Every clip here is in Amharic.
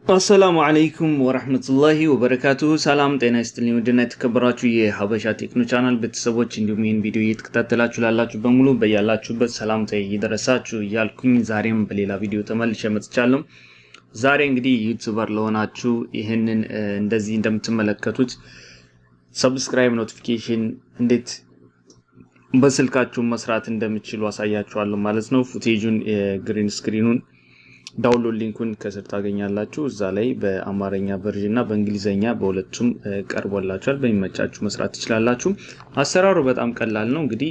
አሰላሙ አለይኩም ወራህመቱላሂ ወበረካቱሁ። ሰላም ጤና ይስጥልኝ። ወደና የተከበራችሁ የሀበሻ ቴክኖ ቻናል ቤተሰቦች እንዲሁም ይህን ቪዲዮ እየተከታተላችሁ ላላችሁ በሙሉ በያላችሁበት ሰላምታዬ ይድረሳችሁ እያልኩኝ ዛሬም በሌላ ቪዲዮ ተመልሼ መጥቻለሁ። ዛሬ እንግዲህ ዩቲዩበር ለሆናችሁ ይህንን እንደዚህ እንደምትመለከቱት ሰብስክራይብ ኖቲፊኬሽን እንዴት በስልካችሁ መስራት እንደምትችሉ አሳያችኋለሁ ማለት ነው። ፉቴጁን ግሪን ስክሪኑን ዳውንሎድ ሊንኩን ከስር ታገኛላችሁ። እዛ ላይ በአማርኛ ቨርዥን እና በእንግሊዘኛ በሁለቱም ቀርቦላችኋል። በሚመቻችሁ መስራት ትችላላችሁ። አሰራሩ በጣም ቀላል ነው። እንግዲህ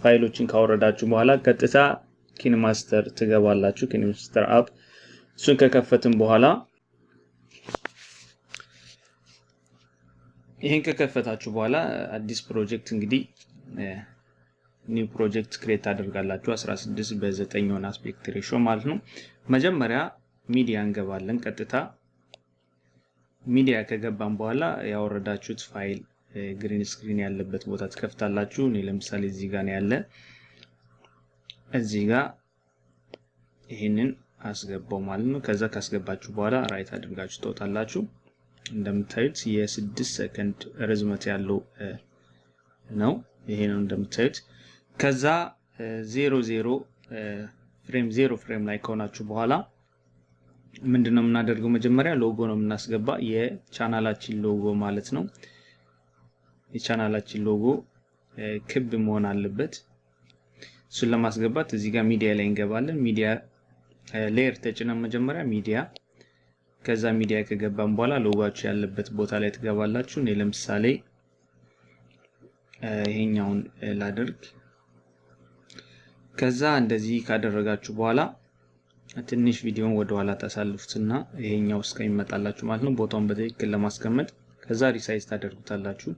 ፋይሎችን ካወረዳችሁ በኋላ ቀጥታ ኪንማስተር ትገባላችሁ። ኪንማስተር አፕ እሱን ከከፈትን በኋላ ይሄን ከከፈታችሁ በኋላ አዲስ ፕሮጀክት እንግዲህ ኒው ፕሮጀክት ክሬት አድርጋላችሁ 16 በ9 ሆነ አስፔክት ሬሽዮ ማለት ነው። መጀመሪያ ሚዲያ እንገባለን። ቀጥታ ሚዲያ ከገባን በኋላ ያወረዳችሁት ፋይል ግሪን ስክሪን ያለበት ቦታ ትከፍታላችሁ። እኔ ለምሳሌ እዚህ ጋር ነው ያለ። እዚህ ጋር ይሄንን አስገባው ማለት ነው። ከዛ ካስገባችሁ በኋላ ራይት አድርጋችሁ ትወጣላችሁ። እንደምታዩት የ6 ሰከንድ ርዝመት ያለው ነው። ይሄ ነው እንደምታዩት። ከዛ 00 ፍሬም 0 ፍሬም ላይ ከሆናችሁ በኋላ ምንድነው የምናደርገው? መጀመሪያ ሎጎ ነው የምናስገባ፣ የቻናላችን ሎጎ ማለት ነው። የቻናላችን ሎጎ ክብ መሆን አለበት። እሱን ለማስገባት እዚህ ጋር ሚዲያ ላይ እንገባለን። ሚዲያ ሌየር ተጭነን መጀመሪያ ሚዲያ፣ ከዛ ሚዲያ ከገባን በኋላ ሎጎአችሁ ያለበት ቦታ ላይ ትገባላችሁ። እኔ ለምሳሌ ይሄኛውን ላድርግ። ከዛ እንደዚህ ካደረጋችሁ በኋላ ትንሽ ቪዲዮን ወደ ኋላ ታሳልፉትና ይሄኛው እስከሚመጣላችሁ ማለት ነው ቦታውን በትክክል ለማስቀመጥ ከዛ ሪሳይዝ ታደርጉታላችሁ።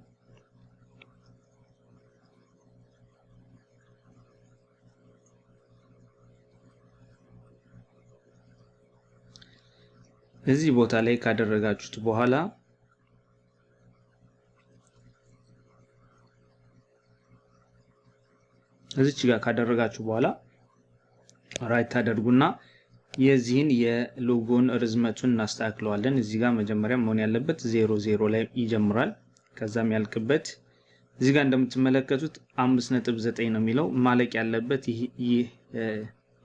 እዚህ ቦታ ላይ ካደረጋችሁት በኋላ እዚች ጋር ካደረጋችሁ በኋላ ራይት ታደርጉና የዚህን የሎጎን ርዝመቱን እናስተካክለዋለን። እዚህ ጋር መጀመሪያ መሆን ያለበት 00 ላይ ይጀምራል። ከዛም ያልቅበት እዚህ ጋር እንደምትመለከቱት 5.9 ነው የሚለው። ማለቅ ያለበት ይህ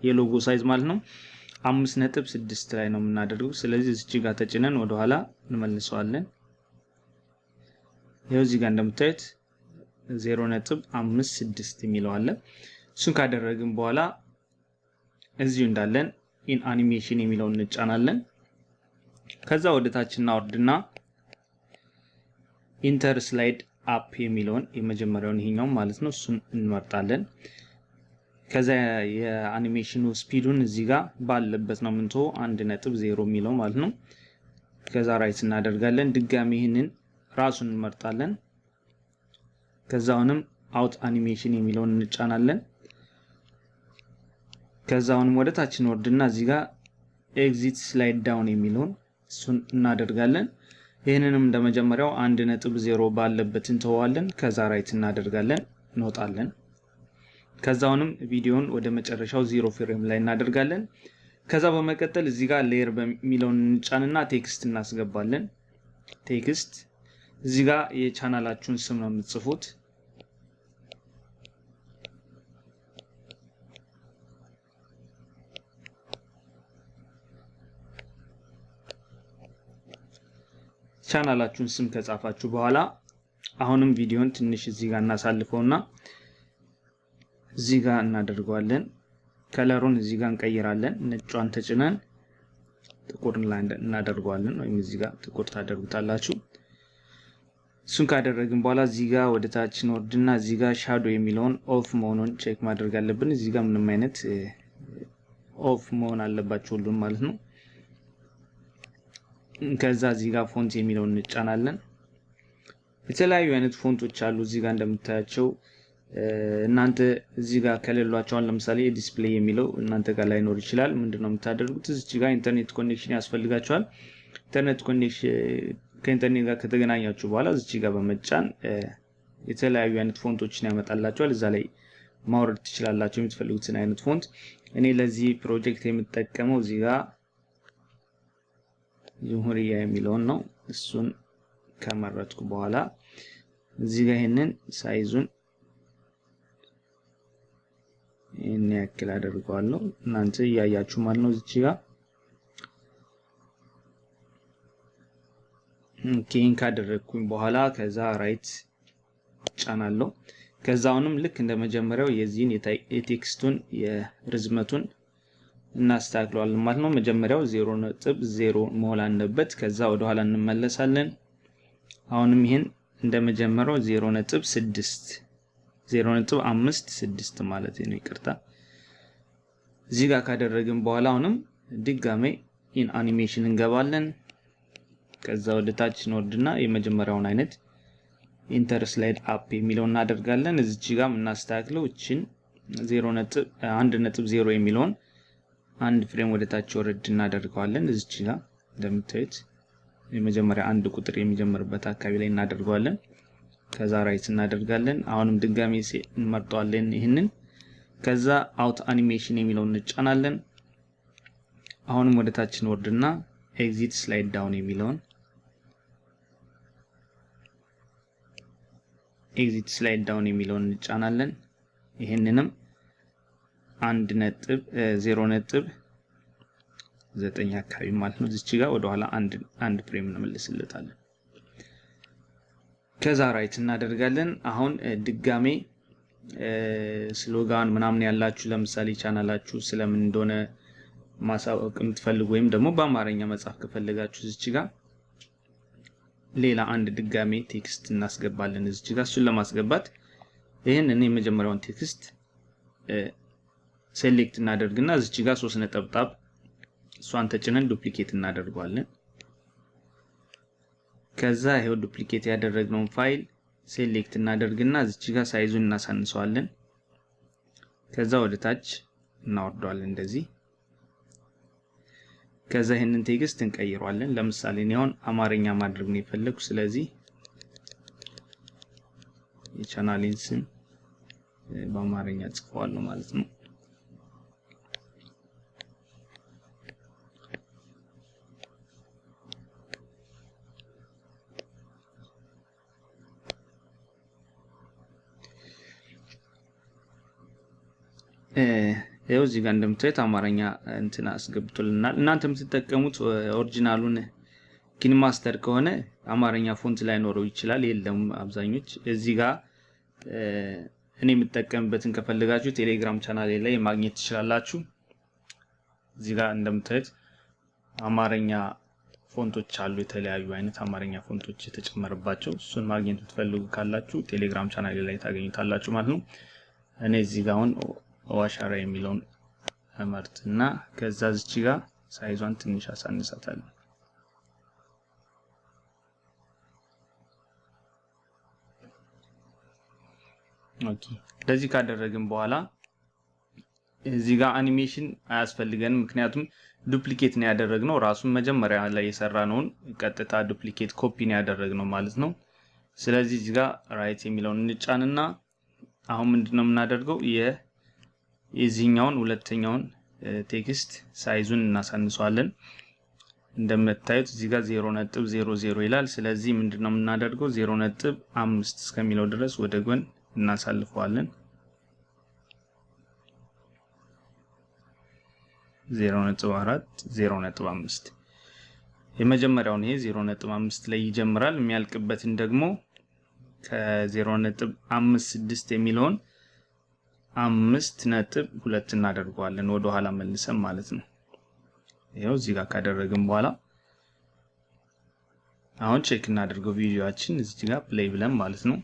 የሎጎ ሳይዝ ማለት ነው 5.6 ላይ ነው የምናደርገው። ስለዚህ እዚች ጋር ተጭነን ወደ ኋላ እንመልሰዋለን። ይሄው እዚህ ጋር እንደምታዩት 0.56 የሚለው አለ። እሱን ካደረግን በኋላ እዚሁ እንዳለን ኢን አኒሜሽን የሚለውን እንጫናለን። ከዛ ወደ ታች እናወርድና ኢንተር ስላይድ አፕ የሚለውን የመጀመሪያውን ይሄኛው ማለት ነው እሱን እንመርጣለን። ከዛ የአኒሜሽኑ ስፒዱን እዚህ ጋር ባለበት ነው ምንቶ 1.0 የሚለው ማለት ነው። ከዛ ራይት እናደርጋለን። ድጋሚ ይሄንን ራሱን እንመርጣለን። ከዛውንም አውት አኒሜሽን የሚለውን እንጫናለን። ከዛውንም ወደ ታች እንወርድና እዚህ ጋር ኤግዚት ስላይድ ዳውን የሚለውን እሱን እናደርጋለን። ይሄንንም እንደመጀመሪያው 1.0 ባለበት እንተዋለን። ከዛ ራይት እናደርጋለን፣ እንወጣለን። ከዛውንም ቪዲዮን ወደ መጨረሻው 0 ፍሬም ላይ እናደርጋለን። ከዛ በመቀጠል እዚህ ጋር ሌየር በሚለውን እንጫንና ቴክስት እናስገባለን። ቴክስት እዚህ ጋር የቻናላችሁን ስም ነው የምትጽፉት። ቻናላችሁን ስም ከጻፋችሁ በኋላ አሁንም ቪዲዮን ትንሽ እዚህ ጋር እናሳልፈውና እዚህ ጋር እናደርገዋለን። ከለሩን እዚህ ጋር እንቀይራለን። ነጯን ተጭነን ጥቁር ላይ እናደርገዋለን፣ ወይም እዚህ ጋር ጥቁር ታደርጉታላችሁ። እሱን ካደረግን በኋላ እዚህ ጋር ወደ ታች እንወርድና እዚህ ጋር ሻዶ የሚለውን ኦፍ መሆኑን ቼክ ማድረግ አለብን። እዚህ ጋር ምንም አይነት ኦፍ መሆን አለባቸው ሁሉም ማለት ነው። ከዛ እዚህ ጋር ፎንት የሚለውን እንጫናለን። የተለያዩ አይነት ፎንቶች አሉ እዚህ ጋር እንደምታያቸው። እናንተ እዚህ ጋር ከሌሏቸው ለምሳሌ ዲስፕሌይ የሚለው እናንተ ጋር ላይኖር ይችላል። ምንድነው የምታደርጉት? እዚህ ጋር ኢንተርኔት ኮኔክሽን ያስፈልጋችኋል። ኢንተርኔት ኮኔክሽን ከኢንተርኔት ጋር ከተገናኛችሁ በኋላ እዚህ ጋር በመጫን የተለያዩ አይነት ፎንቶችን ያመጣላችኋል። እዛ ላይ ማውረድ ትችላላችሁ የምትፈልጉትን አይነት ፎንት። እኔ ለዚህ ፕሮጀክት የምጠቀመው እዚህ ጋር ጀምሁሪያ የሚለውን ነው እሱን ከመረጥኩ በኋላ እዚህ ጋር ይሄንን ሳይዙን ይሄን ያክል አደርጋለሁ እናንተ ያያችሁ ማለት ነው እዚህ ጋር ኦኬን ካደረኩኝ በኋላ ከዛ ራይት ጫናለሁ ከዛውንም ልክ እንደመጀመሪያው የዚህን የቴክስቱን የርዝመቱን እናስተካክለዋለን ማለት ነው መጀመሪያው 0.0 መሆን አለበት ከዛ ወደ ኋላ እንመለሳለን አሁንም ይሄን እንደመጀመሪያው 0.56 ማለት ነው ይቅርታ እዚህ ጋር ካደረግን በኋላ አሁንም ድጋሜ ኢን አኒሜሽን እንገባለን ከዛ ወደ ታች እንወርድና የመጀመሪያውን አይነት ኢንተር ስላይድ አፕ የሚለውን እናደርጋለን እዚች ጋር እናስተካክለው እቺን 1.0 የሚለውን አንድ ፍሬም ወደ ታች ወርድ እናደርጋለን እዚች ጋር እንደምታዩት የመጀመሪያ አንድ ቁጥር የሚጀምርበት አካባቢ ላይ እናደርጋለን ከዛ ራይት እናደርጋለን አሁንም ድጋሜ እንመርጠዋለን ይሄንን ከዛ አውት አኒሜሽን የሚለውን እንጫናለን አሁንም ወደ ታች እንወርድና ኤግዚት ስላይድ ዳውን የሚለውን ኤግዚት ስላይድ ዳውን የሚለውን እንጫናለን ይሄንንም 1.0.9 አካባቢ ማለት ነው እዚች ጋር ወደ ኋላ አንድ ፍሬም እንመልስለታለን ከዛ ራይት እናደርጋለን አሁን ድጋሜ ስሎጋን ምናምን ያላችሁ ለምሳሌ ቻናላችሁ ስለምን እንደሆነ ማሳወቅ የምትፈልጉ ወይም ደግሞ በአማርኛ መጻፍ ከፈለጋችሁ እዚች ጋር ሌላ አንድ ድጋሜ ቴክስት እናስገባለን እዚች ጋር እሱን ለማስገባት ይሄን እኔ የመጀመሪያውን ቴክስት ሴሌክት እናደርግና እዚች ጋር 3 ነጥብ እሷን ተጭነን ዱፕሊኬት እናደርጋለን ከዛ ይሄው ዱፕሊኬት ያደረግነውን ፋይል ሴሌክት እናደርግና እዚች ጋር ሳይዙን እናሳንሰዋለን ከዛ ወደ ታች እናወርደዋለን እንደዚህ ከዛ ይሄንን ቴክስት እንቀይረዋለን ለምሳሌ እኔ አሁን አማርኛ ማድረግ ነው የፈለኩ ስለዚህ የቻናሌን ስም በአማርኛ ጽፈዋለሁ ማለት ነው ይሄው እዚህ ጋር እንደምታዩት አማርኛ እንትና አስገብቶልናል እናንተ የምትጠቀሙት ኦሪጂናሉን ኪንማስተር ከሆነ አማርኛ ፎንት ላይ ኖረው ይችላል የለም አብዛኞች እዚህ ጋር እኔ የምጠቀምበትን ከፈለጋችሁ ቴሌግራም ቻናሌ ላይ ማግኘት ትችላላችሁ እዚህ ጋር እንደምታዩት አማርኛ ፎንቶች አሉ የተለያዩ አይነት አማርኛ ፎንቶች የተጨመረባቸው እሱን ማግኘት ብትፈልጉ ካላችሁ ቴሌግራም ቻናሌ ላይ ታገኙታላችሁ ማለት ነው እኔ እዚህ ጋር አሁን ዋሻራ የሚለውን አመርጥና ከዛ እዚች ጋር ሳይዟን ትንሽ አሳንሳታለሁ ኦኬ ለዚህ ካደረግን በኋላ እዚህ ጋር አኒሜሽን አያስፈልገንም ምክንያቱም ዱፕሊኬት ነው ያደረግነው ራሱን መጀመሪያ ላይ የሰራነውን ቀጥታ ዱፕሊኬት ኮፒ ነው ያደረግነው ማለት ነው ስለዚህ እዚህ ጋር ራይት የሚለውን እንጫንና አሁን ምንድነው የምናደርገው የዚህኛውን ሁለተኛውን ቴክስት ሳይዙን እናሳንሰዋለን እንደምታዩት እዚህ ጋር 0.00 ይላል ስለዚህ ምንድነው የምናደርገው 0.5 እስከሚለው ድረስ ወደ ጎን እናሳልፈዋለን 0.4 0.5 የመጀመሪያውን ይሄ 0.5 ላይ ይጀምራል የሚያልቅበትን ደግሞ ከ0.56 የሚለውን 5.2 እናደርጋለን ወደ ኋላ መልሰን ማለት ነው ይሄው እዚህ ጋር ካደረግን በኋላ አሁን ቼክ እናደርገው ቪዲዮአችን እዚህ ጋር ፕሌይ ብለን ማለት ነው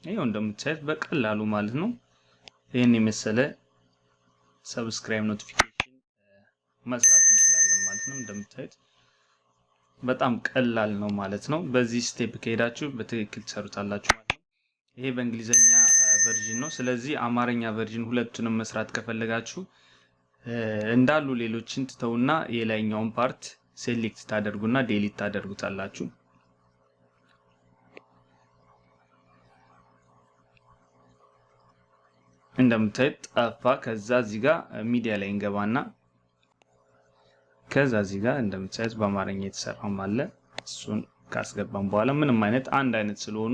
ይሄው እንደምታዩት በቀላሉ ማለት ነው ይሄን የመሰለ ሰብስክራይብ ኖቲፊኬሽን መስራት እንችላለን ማለት ነው እንደምታዩት በጣም ቀላል ነው ማለት ነው በዚህ ስቴፕ ከሄዳችሁ በትክክል ትሰሩታላችሁ ማለት ነው ይሄ በእንግሊዘኛ ቨርዥን ነው ስለዚህ አማርኛ ቨርዥን ሁለቱንም መስራት ከፈለጋችሁ እንዳሉ ሌሎችን ትተውና የላይኛውን ፓርት ሴሌክት ታደርጉና ዴሊት ታደርጉታላችሁ እንደምታዩት ጠፋ። ከዛ እዚህ ጋር ሚዲያ ላይ እንገባና ከዛ እዚህ ጋር እንደምታዩት በአማርኛ የተሰራው አለ። እሱን ካስገባን በኋላ ምንም አይነት አንድ አይነት ስለሆኑ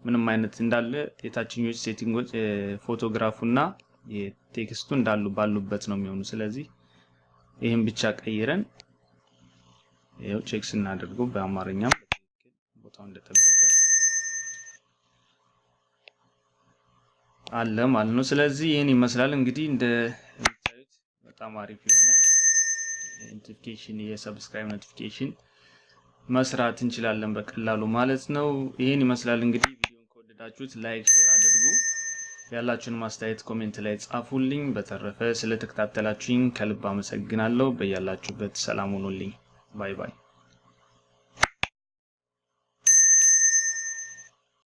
ምንም አይነት እንዳለ የታችኞች ሴቲንጎች ፎቶግራፉና የቴክስቱ እንዳሉ ባሉበት ነው የሚሆኑ። ስለዚህ ይሄን ብቻ ቀይረን ይሄው ቼክ ስናደርገው በአማርኛም በትክክል ቦታው እንደተጠበቀ አለ ማለት ነው። ስለዚህ ይሄን ይመስላል እንግዲህ እንደምታዩት በጣም አሪፍ የሆነ ኖቲፊኬሽን የሰብስክራይብ ኖቲፊኬሽን መስራት እንችላለን በቀላሉ ማለት ነው። ይሄን ይመስላል እንግዲህ ቪዲዮን ከወደዳችሁት ላይክ ሼር አድርጉ። ያላችሁን ማስተያየት ኮሜንት ላይ ጻፉልኝ። በተረፈ ስለተከታተላችሁኝ ከልብ አመሰግናለሁ። በያላችሁበት ሰላም ሁኑልኝ። ባይ ባይ።